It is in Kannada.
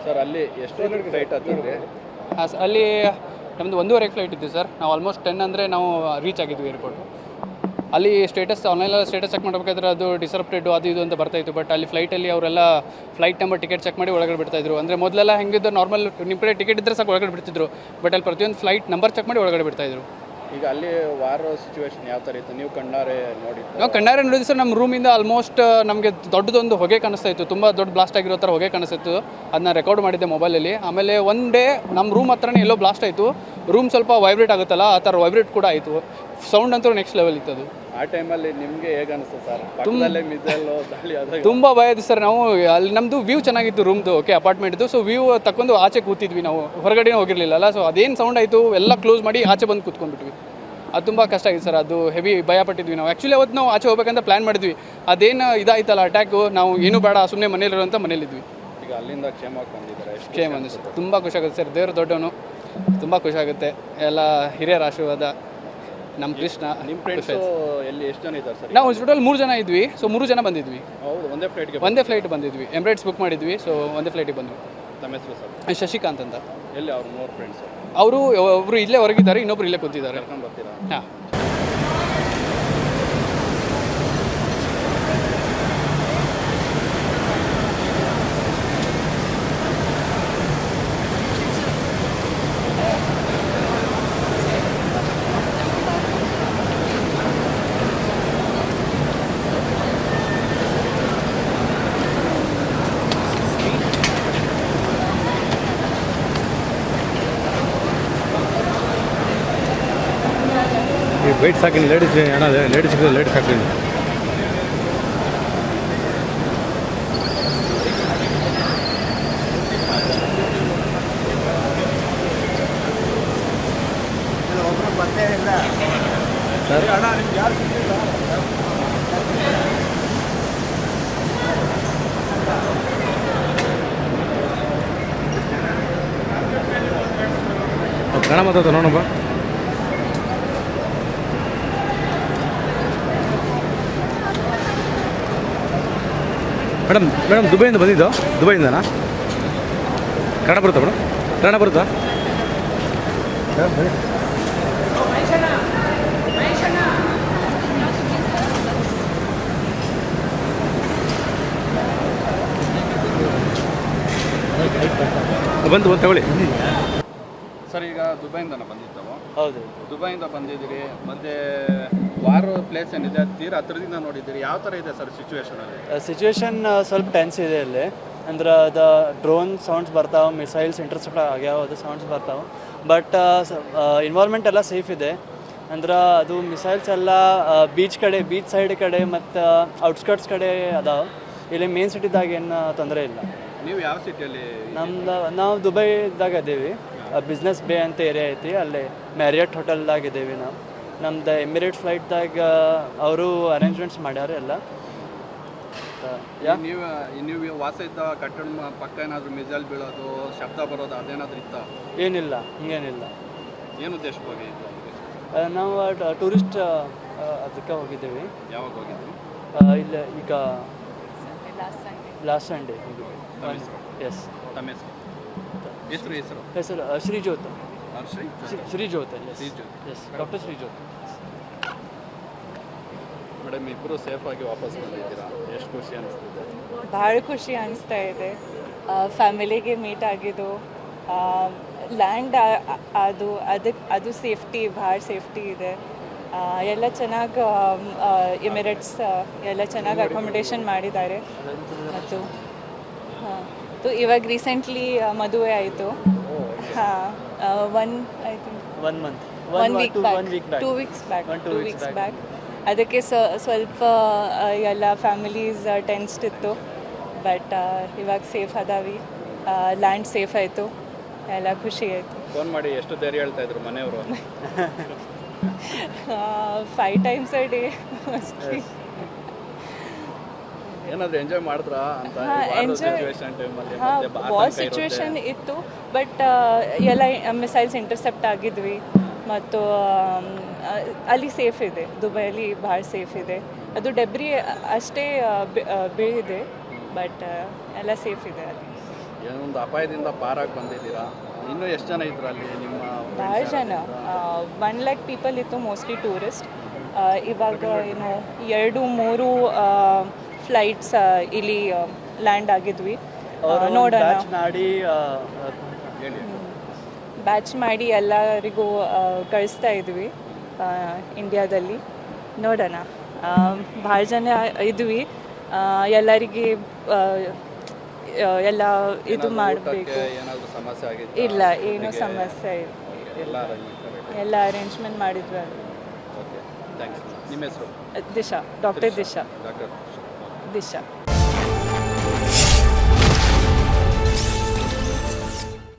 ಸರ್ ಅಲ್ಲಿ ಎಷ್ಟು ಫ್ಲೈಟ್ ಹತ್ತಿದ್ರೆ? ಅಲ್ಲಿ ನಮ್ಮದು 1:30 ಫ್ಲೈಟ್ ಇತ್ತು ಸರ್. ನಾವು ಆಲ್ಮೋಸ್ಟ್ 10 ಅಂದರೆ ನಾವು ರೀಚ್ ಆಗಿದ್ವಿ ಏರ್ಪೋರ್ಟು. ಅಲ್ಲಿ ಸ್ಟೇಟಸ್ ಆನ್ಲೈನಲ್ಲಿ ಸ್ಟೇಟಸ್ ಚೆಕ್ ಮಾಡಬೇಕಾದ್ರೆ ಅದು ಡಿಸರಪ್ಟೆಡ್ ಅದು ಇದು ಅಂತ ಬರ್ತಾಯಿತ್ತು. ಬಟ್ ಅಲ್ಲಿ ಫ್ಲೈಟಲ್ಲಿ ಅವರೆಲ್ಲ ಫ್ಲೈಟ್ ನಂಬರ್ ಟಿಕೆಟ್ ಚೆಕ್ ಮಾಡಿ ಒಳಗಡೆ ಬಿಡ್ತಾಯಿದ್ರು. ಅಂದರೆ ಮೊದಲೆಲ್ಲ ಹೆಂಗಿದ್ದು ನಾರ್ಮಲ್ ನಿಮ್ಮ ಕಡೆ ಟಿಕೆಟ್ ಇದ್ದರೆ ಸಾಕು ಒಳಗಡೆ ಬಿಡ್ತಿದ್ರು. ಬಟ್ ಅಲ್ಲಿ ಪ್ರತಿಯೊಂದು ಫ್ಲೈಟ್ ನಂಬರ್ ಚೆಕ್ ಮಾಡಿ ಒಳಗಡೆ ಬಿಡ್ತಾಯಿದ್ರು. ಈಗ ಅಲ್ಲಿ ವಾರ ಸಿಚುವೇಶನ್ ಯಾವ ಥರ ಇತ್ತು? ನೀವು ಕಣ್ಣಾರೆ ನೋಡಿದ್ದು? ನಾವು ಕಣ್ಣಾರೆ ನೋಡಿದ್ವಿ ಸರ್. ನಮ್ಮ ರೂಮಿಂದ ಆಲ್ಮೋಸ್ಟ್ ನಮಗೆ ದೊಡ್ಡದೊಂದು ಹೊಗೆ ಕಾಣಿಸ್ತಾ ಇತ್ತು, ತುಂಬ ದೊಡ್ಡ ಬ್ಲಾಸ್ಟ್ ಆಗಿರೋ ಥರ ಹೊಗೆ ಕಾಣಿಸ್ತಿತ್ತು. ಅದನ್ನ ರೆಕಾರ್ಡ್ ಮಾಡಿದ್ದೆ ಮೊಬೈಲಲ್ಲಿ. ಆಮೇಲೆ ಒನ್ ಡೇ ನಮ್ಮ ರೂಮ್ ಹತ್ರನೇ ಎಲ್ಲೋ ಬ್ಲಾಸ್ಟ್ ಆಯಿತು. ರೂಮ್ ಸ್ವಲ್ಪ ವೈಬ್ರೇಟ್ ಆಗುತ್ತಲ್ಲ, ಆ ಥರ ವೈಬ್ರೇಟ್ ಕೂಡ ಆಯಿತು. ಸೌಂಡ್ ಅಂತೂ ನೆಕ್ಸ್ಟ್ ಲೆವೆಲ್ ಇತ್ತು ಅದು. ಆ ಟೈಮಲ್ಲಿ ನಿಮಗೆ ಹೇಗೆ ಅನಿಸ್ತು ಸರ್? ಪಕ್ಕದಲ್ಲೇ ಮಿಸೈಲು ದಾಳಿ ಆದಾಗ ತುಂಬ ಭಯ ಇತ್ತು ಸರ್. ನಾವು ಅಲ್ಲಿ ನಮ್ಮದು ವ್ಯೂ ಚೆನ್ನಾಗಿತ್ತು ರೂಮ್ದು, ಓಕೆ ಅಪಾರ್ಟ್ಮೆಂಟ್ದು. ಸೊ ವ್ಯೂ ತಗೊಂಡು ಆಚೆ ಕೂತಿದ್ವಿ, ನಾವು ಹೊರಗಡೆ ಹೋಗಿರಲಿಲ್ಲ ಅಲ್ಲ. ಸೊ ಅದೇನು ಸೌಂಡ್ ಆಯಿತು ಎಲ್ಲ ಕ್ಲೋಸ್ ಮಾಡಿ ಆಚೆ ಬಂದು ಕೂತ್ಕೊಂಡ್ಬಿಟ್ವಿ. ಅದು ತುಂಬ ಕಷ್ಟ ಆಗಿತ್ತು ಸರ್. ಅದು ಹೆವಿ ಭಯ ಪಟ್ಟಿದ್ವಿ ನಾವು. ಆ್ಯಕ್ಚುಲಿ ಅವತ್ತು ನಾವು ಆಚೆ ಹೋಗ್ಬೇಕಂತ ಪ್ಲ್ಯಾನ್ ಮಾಡಿದ್ವಿ. ಅದೇನು ಇದಾಯ್ತಲ್ಲ ಅಟ್ಯಾಕು, ನಾವು ಏನೂ ಬೇಡ ಸುಮ್ಮನೆ ಮನೇಲಿರೋ ಅಂತ ಮನೇಲಿದ್ವಿ. ಈಗ ಅಲ್ಲಿಂದ ಕ್ಷೇಮವಾಗಿ ಬಂದಿದ್ದಾರೆ? ಕ್ಷೇಮ ಅಂದರೆ ಸರ್ ತುಂಬ ಖುಷಿ ಆಗುತ್ತೆ ಸರ್. ದೇವರು ದೊಡ್ಡವನು, ತುಂಬ ಖುಷಿ ಆಗುತ್ತೆ. ಎಲ್ಲ ಹಿರಿಯರ ಆಶೀರ್ವಾದ. ನಮ್ಮ ಕೃಷ್ಣ. ನಿಮ್ಮ ಫ್ರೆಂಡ್ಸು ಎಲ್ಲಿ ಎಷ್ಟು ಜನ ಇದ್ದಾರೆ ಸರ್? ನಾವು ಟೋಟಲ್ 3 ಜನ ಇದ್ವಿ. ಸೊ 3 ಜನ ಬಂದಿದ್ವಿ. ಹೌದು, ಒಂದೇ ಫ್ಲೈಟ್ ಬಂದಿದ್ವಿ. ಎಮಿರೇಟ್ಸ್ ಬುಕ್ ಮಾಡಿದ್ವಿ. ಸೊ ಒಂದೇ ಫ್ಲೈಟಿಗೆ ಬಂದ್ವಿ. ನಮ್ಮ ಹೆಸರು ಸರ್? ಶಶಿಕಾಂತ್ ಅಂತ. ಎಲ್ಲಿ ಅವ್ರು 3 ಫ್ರೆಂಡ್ಸು? ಅವರು ಒಬ್ಬರು ಇಲ್ಲೇ ಹೊರಗಿದ್ದಾರೆ, ಇನ್ನೊಬ್ರು ಇಲ್ಲೇ ಕೂತಿದ್ದಾರೆ. ಕರ್ಕೊಂಡು ಬರ್ತೀರಾ? ಹಾಂ. వెయిట్ సాకింది లేడీస్ ఏనా లేడీస్ సాకింది. ಕನ್ನಡ ಮಾತಾಡ್ತಾ ನೋಡಪ್ಪ. ಮೇಡಮ್ ದುಬೈಯಿಂದ ಬಂದಿದ್ದು? ದುಬೈಯಿಂದನಾ? ಕನ್ನಡ ಬರುತ್ತಾ ಮೇಡಮ್? ಕನ್ನಡ ಬರುತ್ತಾ? ಬಂತು ತಗೊಳ್ಳಿ ಸರ್. ಈಗ ದುಬೈಯಿಂದನ ಬಂದಿದ್ದವು? ಹೌದು, ದುಬೈಯಿಂದ ಬಂದಿದ್ದೀರಿ. ಮತ್ತು ವಾರ ಪ್ಲೇಸ್ ಏನಿದೆ ತೀರಾ ಹತ್ರದಿಂದ ನೋಡಿದ್ದೀರಿ. ಯಾವ ಥರ ಇದೆ ಸರ್ ಸಿಚುವೇಶನಲ್ಲಿ? ಸಿಚುವೇಶನ್ ಸ್ವಲ್ಪ ಟೆನ್ಸ್ ಇದೆ ಇಲ್ಲಿ. ಅಂದ್ರೆ ಅದು ಡ್ರೋನ್ ಸೌಂಡ್ಸ್ ಬರ್ತಾವೆ, ಮಿಸೈಲ್ಸ್ ಇಂಟರ್ಸೆಪ್ಟ್ ಆಗ್ಯಾವ, ಅದು ಸೌಂಡ್ಸ್ ಬರ್ತಾವೆ. ಬಟ್ ಎನ್ವೈರ್ಮೆಂಟ್ ಎಲ್ಲ ಸೇಫ್ ಇದೆ. ಅಂದ್ರೆ ಅದು ಮಿಸೈಲ್ಸ್ ಎಲ್ಲ ಬೀಚ್ ಸೈಡ್ ಕಡೆ ಮತ್ತು ಔಟ್ಸ್ಕರ್ಟ್ಸ್ ಕಡೆ ಅದಾವೆ. ಇಲ್ಲಿ ಮೇನ್ ಸಿಟಿದಾಗ ಏನು ತೊಂದರೆ ಇಲ್ಲ. ನೀವು ಯಾವ ಸಿಟಿಯಲ್ಲಿ? ನಾವು ದುಬೈದಾಗ ಇದ್ದೀವಿ. ಬಿಸ್ನೆಸ್ ಬೇ ಅಂತ ಏರಿಯಾ ಐತಿ, ಅಲ್ಲಿ ಮ್ಯಾರಿಯಟ್ ಹೋಟೆಲ್ದಾಗ ಇದ್ದೀವಿ ನಾವು. ನಮ್ದು ಎಮಿರೇಟ್ಸ್ ಫ್ಲೈಟ್ದಾಗ ಅವರು ಅರೇಂಜ್ಮೆಂಟ್ಸ್ ಮಾಡ್ಯಾರ ಎಲ್ಲ. ನೀವು ವಾಸ ಇದ್ದ ಕಟ್ಟಡ ಪಕ್ಕ ಏನಾದರೂ ಮಿಸೈಲ್ ಬೀಳೋದು, ಶಬ್ದ ಬರೋದು ಅದೇನಾದರೂ ಇತ್ತಾ? ಏನಿಲ್ಲ, ಹಿಂಗೇನಿಲ್ಲ. ಏನು ಉದ್ದೇಶವಾಗಿ? ನಾವು ಟೂರಿಸ್ಟ್ ಅದಕ್ಕೆ ಹೋಗಿದ್ದೀವಿ. ಯಾವಾಗ ಹೋಗಿದ್ವಿ? ಇಲ್ಲ, ಈಗ ಲಾಸ್ಟ್ ಸಂಡೇ ಹೋಗಿದ್ವಿ. ಎಸ್. ತಮ್ಮ ಹೆಸರು? ಹೆಸರು Srijyoth. Srijyoth. Yes, doctor Srijyoth. Madam, ಇಬ್ಬರು ಸೇಫಾಗಿ ವಾಪಸ್ ಬಂದಿದ್ದೀರಾ, ಎಷ್ಟು ಖುಷಿ ಅನಿಸ್ತಿದೆ? ಭಾಳ ಖುಷಿ ಅನಿಸ್ತಾ ಇದೆ. ಫ್ಯಾಮಿಲಿಗೆ ಮೀಟ್ ಆಗಿದ್ದು, ಲ್ಯಾಂಡ್ ಅದು ಸೇಫ್ಟಿ, ಭಾಳ ಸೇಫ್ಟಿ ಇದೆ. ಎಲ್ಲ ಚೆನ್ನಾಗಿ ಎಮಿರೇಟ್ಸ್ ಎಲ್ಲ ಚೆನ್ನಾಗಿ ಅಕೊಮಡೇಷನ್ ಮಾಡಿದ್ದಾರೆ. ಮತ್ತು ಇವಾಗ ರೀಸೆಂಟ್ಲಿ ಮದುವೆ ಆಯಿತು. One weeks back. ಅದಕ್ಕೆ ಸ್ವಲ್ಪ ಎಲ್ಲ ಫ್ಯಾಮಿಲೀಸ್ ಟೆನ್ಸ್ಡ್ ಇತ್ತು. ಬಟ್ ಇವಾಗ ಸೇಫ್ ಅದಾವಿ, ಲ್ಯಾಂಡ್ ಸೇಫ್ ಆಯಿತು, ಎಲ್ಲ ಖುಷಿ ಆಯಿತು. ಫೋನ್ ಮಾಡಿ ಎಷ್ಟು ಧೈರ್ಯ ಹೇಳ್ತಾ ಇದ್ರು ಮನೆಯವರು? 5 times a day ಮೋಸ್ಟ್ಲಿ. ಏನಾದರೂ ಎಂಜಾಯ್ ಮಾಡಿದ್ರಾ ಅಂತ? ವಾರ್ ಸಿಚುವೇಶನ್ ಇತ್ತು, ಬಟ್ ಎಲ್ಲ ಮಿಸೈಲ್ಸ್ ಇಂಟರ್ಸೆಪ್ಟ್ ಆಗಿದ್ವಿ. ಮತ್ತು ಅಲ್ಲಿ ಸೇಫ್ ಇದೆ, ದುಬೈಯಲ್ಲಿ ಭಾಳ ಸೇಫ್ ಇದೆ. ಅದು ಡೆಬ್ರಿ ಅಷ್ಟೇ ಬೀಳಿದೆ, ಬಟ್ ಎಲ್ಲ ಸೇಫ್ ಇದೆ ಅಲ್ಲಿ. ಏನೊಂದು ಅಪಾಯದಿಂದ ಪಾರಾಗಿ ಬಂದಿದ್ದೀರಾ. ಇನ್ನೂ ಎಷ್ಟು ಜನ ಇದ್ರು ಅಲ್ಲಿ ನಿಮ್ಮ ಭಾಳ ಜನ 1 lakh ಪೀಪಲ್ ಇತ್ತು, ಮೋಸ್ಟ್ಲಿ ಟೂರಿಸ್ಟ್. ಇವಾಗ ಏನು 2-3 ಫ್ಲೈಟ್ಸ್ ಇಲ್ಲಿ ಲ್ಯಾಂಡ್ ಆಗಿದ್ವಿ. ನೋಡೋಣ, ಬ್ಯಾಚ್ ಮಾಡಿ ಎಲ್ಲರಿಗೂ ಕಳಿಸ್ತಾ ಇದ್ವಿ ಇಂಡಿಯಾದಲ್ಲಿ. ನೋಡೋಣ, ಭಾಳ ಜನ ಇದ್ವಿ. ಎಲ್ಲರಿಗೆ ಎಲ್ಲ ಇದು ಮಾಡಬೇಕು. ಏನಾದರೂ ಸಮಸ್ಯೆ ಆಗಿದೆ? ಇಲ್ಲ, ಏನೂ ಸಮಸ್ಯೆ ಇಲ್ಲ. ಎಲ್ಲ ಅರೇಂಜ್ಮೆಂಟ್ ಮಾಡಿದ್ವಿ. Okay, thanks. ನಿಮ್ಮ ಹೆಸರು? ದಿಶಾ, ಡಾಕ್ಟರ್ ದಿಶಾ. ಡಾಕ್ಟರ್ ದಿಶಾ.